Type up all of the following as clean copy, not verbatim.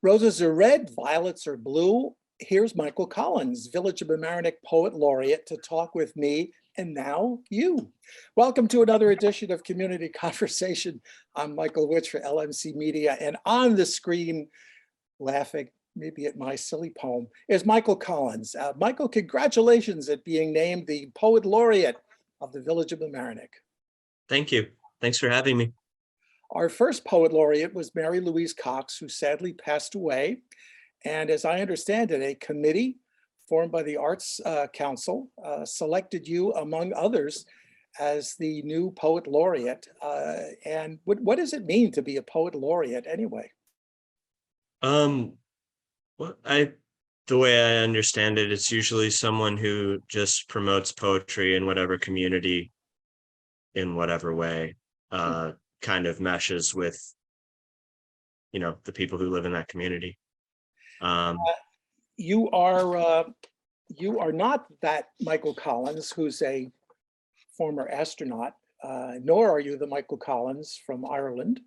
Roses are red, violets are blue. Here's Michael Collins, Village of Mamaroneck Poet Laureate, to talk with me and now you. Welcome to another edition of Community Conversation. I'm Michael Witch for LMC Media, and on the screen, laughing maybe at my silly poem, is Michael Collins. Michael, congratulations at being named the Poet Laureate of the Village of Mamaroneck. Thank you. Thanks for having me. Our first Poet Laureate was Mary Louise Cox, who sadly passed away. And as I understand it, a committee formed by the Arts Council selected you, among others, as the new Poet Laureate. And what does it mean to be a Poet Laureate anyway? Well, the way I understand it, it's usually someone who just promotes poetry in whatever community, in whatever way, kind of meshes with, the people who live in that community. You are not that Michael Collins, who's a former astronaut, nor are you the Michael Collins from Ireland.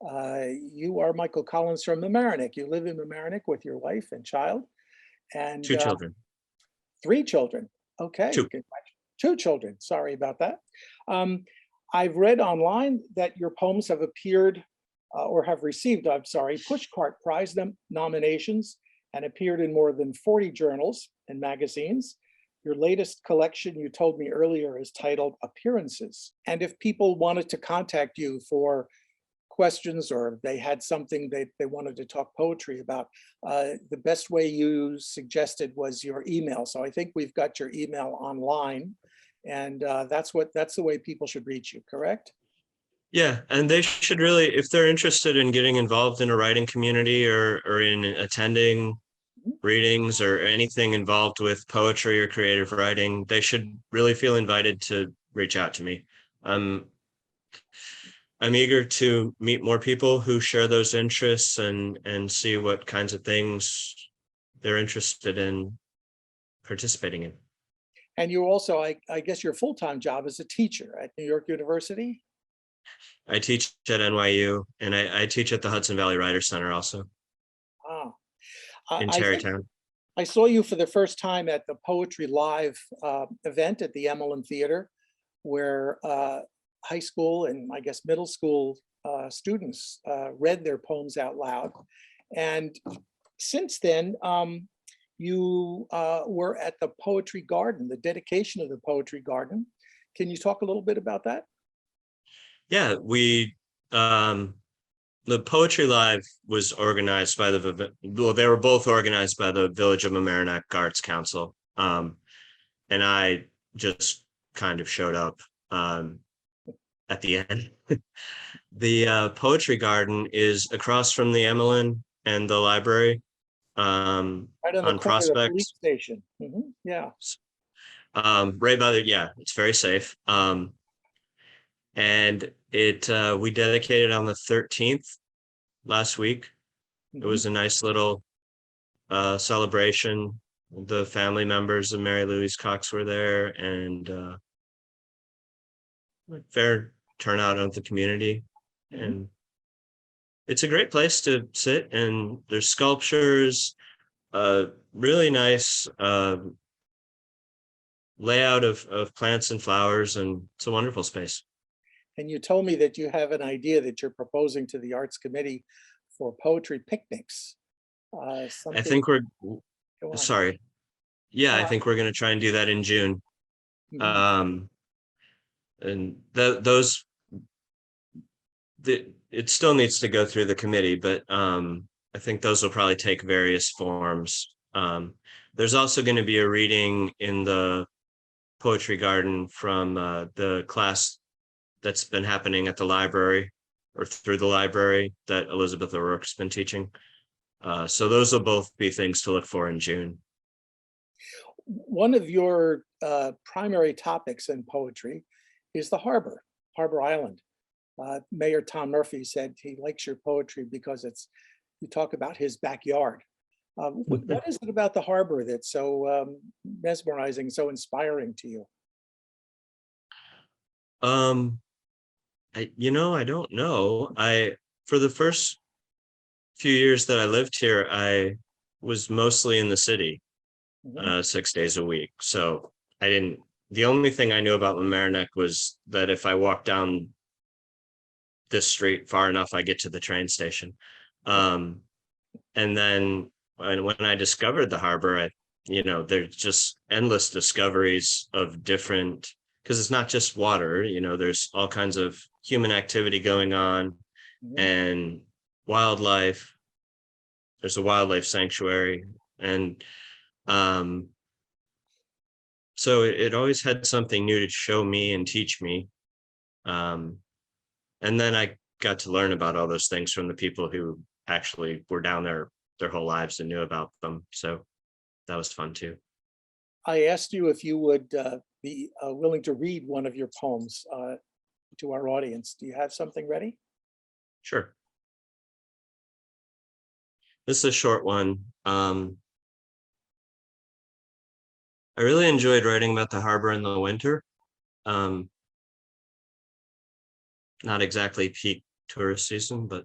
You are Michael Collins from Mamaroneck. You live in Mamaroneck with your wife and child, and 2 children. 3 children. Okay, 2. 2 children. Sorry about that. I've read online that your poems have appeared or have received, Pushcart Prize nominations and appeared in more than 40 journals and magazines. Your latest collection, you told me earlier, is titled Appearances. And if people wanted to contact you for questions or they had something they wanted to talk poetry about, the best way you suggested was your email. So I think we've got your email online, and that's the way people should reach you, correct? Yeah, and they should really, if they're interested in getting involved in a writing community or in attending readings or anything involved with poetry or creative writing, they should really feel invited to reach out to me. I'm eager to meet more people who share those interests and see what kinds of things they're interested in participating in. And you also, I guess your full-time job is a teacher at New York University? I teach at NYU, and I teach at the Hudson Valley Writers Center also. Wow. In Tarrytown. I saw you for the first time at the Poetry Live event at the Emmelin Theater, where high school and I guess middle school students read their poems out loud. And since then, you were at the Poetry Garden, the dedication of the Poetry Garden. Can you talk a little bit about that? Yeah, the Poetry Live was organized by they were both organized by the Village of Mamaroneck Arts Council. And I just kind of showed up at the end. The Poetry Garden is across from the Emmelin and the library right on the Prospect. The police station. Yeah. Right by it's very safe. And we dedicated on the 13th last week. It was a nice little celebration. The family members of Mary Louise Cox were there, and fair turnout of the community. And it's a great place to sit, and there's sculptures, really nice layout of plants and flowers, and it's a wonderful space. And you told me that you have an idea that you're proposing to the Arts Committee for poetry picnics. I think we're, sorry. Yeah, I think we're going to try and do that in June. And it still needs to go through the committee, but I think those will probably take various forms. There's also going to be a reading in the Poetry Garden from the class that's been happening at the library or through the library that Elizabeth O'Rourke's been teaching. So those will both be things to look for in June. One of your primary topics in poetry is the harbor island. Mayor Tom Murphy said he likes your poetry because you talk about his backyard. What is it about the harbor that's so mesmerizing, so inspiring to you? I don't know. For the first few years that I lived here, I was mostly in the city, Mhm. 6 days a week. So the only thing I knew about Mamaroneck was that if I walked down this street far enough, I get to the train station. Um, and then when I discovered the harbor, there's just endless discoveries of different, because it's not just water, there's all kinds of human activity going on Mhm. and wildlife. There's a wildlife sanctuary. And um, so it always had something new to show me and teach me. Um, and then I got to learn about all those things from the people who actually were down there their whole lives and knew about them. So that was fun too. I asked you if you would be willing to read one of your poems to our audience. Do you have something ready? Sure. This is a short one. I really enjoyed writing about the harbor in the winter. Um, Not exactly peak tourist season, but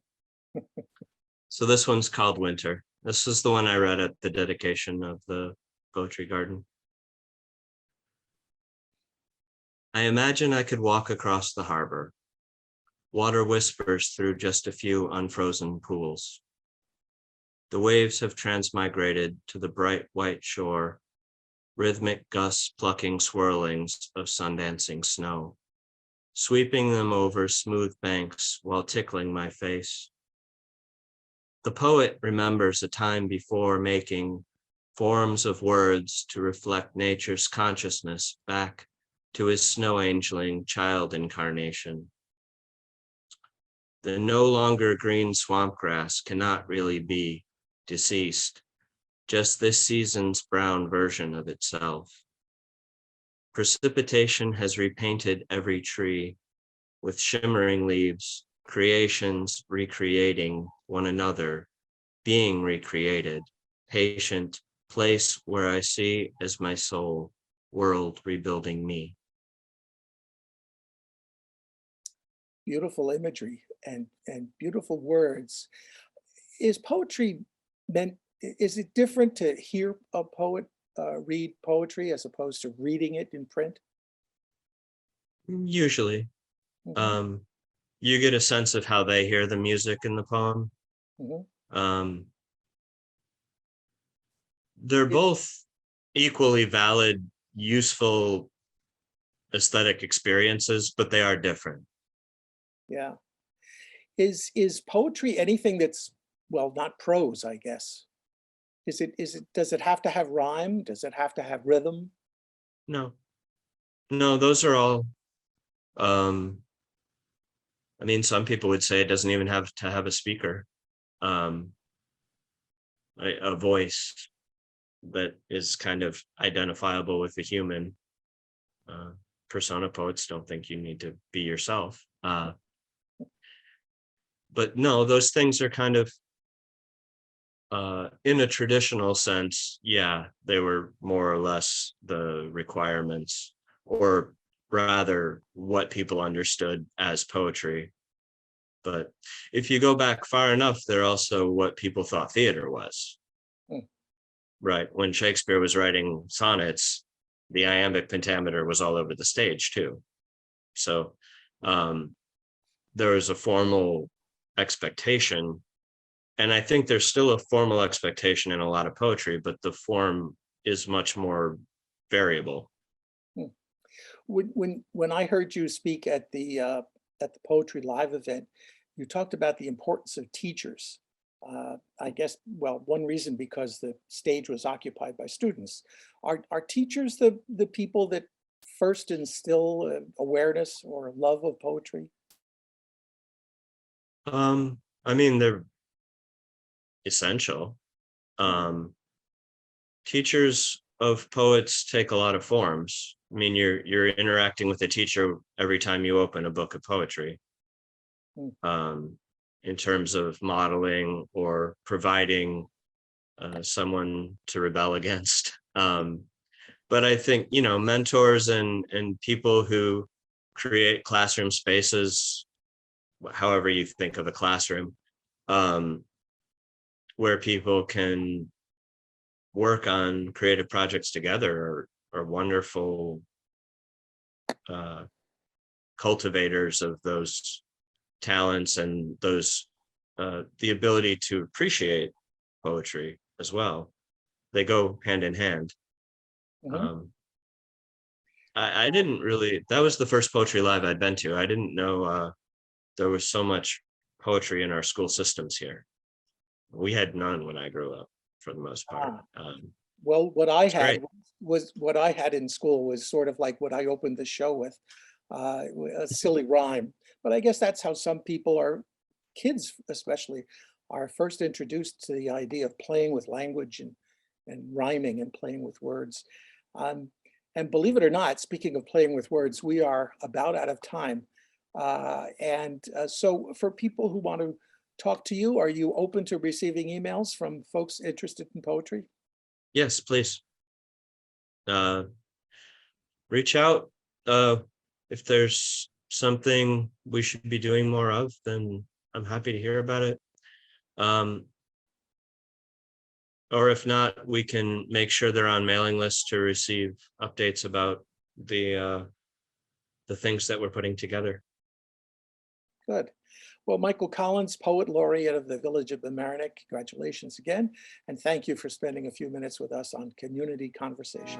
so this one's called Winter. This is the one I read at the dedication of the poetry garden. I imagine I could walk across the harbor. Water whispers through just a few unfrozen pools. The waves have transmigrated to the bright white shore, rhythmic gusts plucking swirlings of sundancing snow, sweeping them over smooth banks while tickling my face. The poet remembers a time before making forms of words to reflect nature's consciousness back to his snow angeling child incarnation. The no longer green swamp grass cannot really be deceased, just this season's brown version of itself. Precipitation has repainted every tree with shimmering leaves, creations recreating one another, being recreated, patient, place where I see as my soul, world rebuilding me. Beautiful imagery and beautiful words. Is poetry meant, is it different to hear a poet read poetry as opposed to reading it in print? Usually, Mhm. um, you get a sense of how they hear the music in the poem. Mhm. Um, they're It- both equally valid, useful aesthetic experiences, but they are different. yeah. Is poetry anything that's, well, not prose, I guess? Does it have to have rhyme? Does it have to have rhythm? No, no, those are all. Um, I mean, some people would say it doesn't even have to have a speaker, um, a voice that is kind of identifiable with the human. Uh, Persona poets don't think you need to be yourself. But no, those things are kind of, in a traditional sense, yeah, they were more or less the requirements, or rather what people understood as poetry. But if you go back far enough, they're also what people thought theater was. Hmm. Right. When Shakespeare was writing sonnets, the iambic pentameter was all over the stage too. So um, there was a formal expectation. And I think there's still a formal expectation in a lot of poetry, but the form is much more variable. Hmm. When I heard you speak at the Poetry Live event, you talked about the importance of teachers. I guess, well, one reason because the stage was occupied by students. Are teachers the people that first instill awareness or love of poetry? I mean, they're essential. Yeah. Um, Teachers of poets take a lot of forms. I mean, you're interacting with a teacher every time you open a book of poetry, Hmm. um, in terms of modeling or providing someone to rebel against. But I think, mentors and people who create classroom spaces, however you think of a classroom, um, where people can work on creative projects together are wonderful cultivators of those talents and those the ability to appreciate poetry as well. They go hand in hand. Mhm. I didn't really, that was the first poetry live I'd been to. I didn't know there was so much poetry in our school systems here. We had none when I grew up, for the most part. Well, what I It's great. had was what I had in school was sort of like what I opened the show with, a silly rhyme. But I guess that's how some people are, kids especially, are first introduced to the idea of playing with language and rhyming and playing with words. Um, and believe it or not, speaking of playing with words, we are about out of time. So for people who want to talk to you, are you open to receiving emails from folks interested in poetry? Yes, please. Reach out. If there's something we should be doing more of, then I'm happy to hear about it. Or if not, we can make sure they're on mailing lists to receive updates about the things that we're putting together. Good. Well, Michael Collins, Poet Laureate of the Village of Mamaroneck, congratulations again. And thank you for spending a few minutes with us on Community Conversation.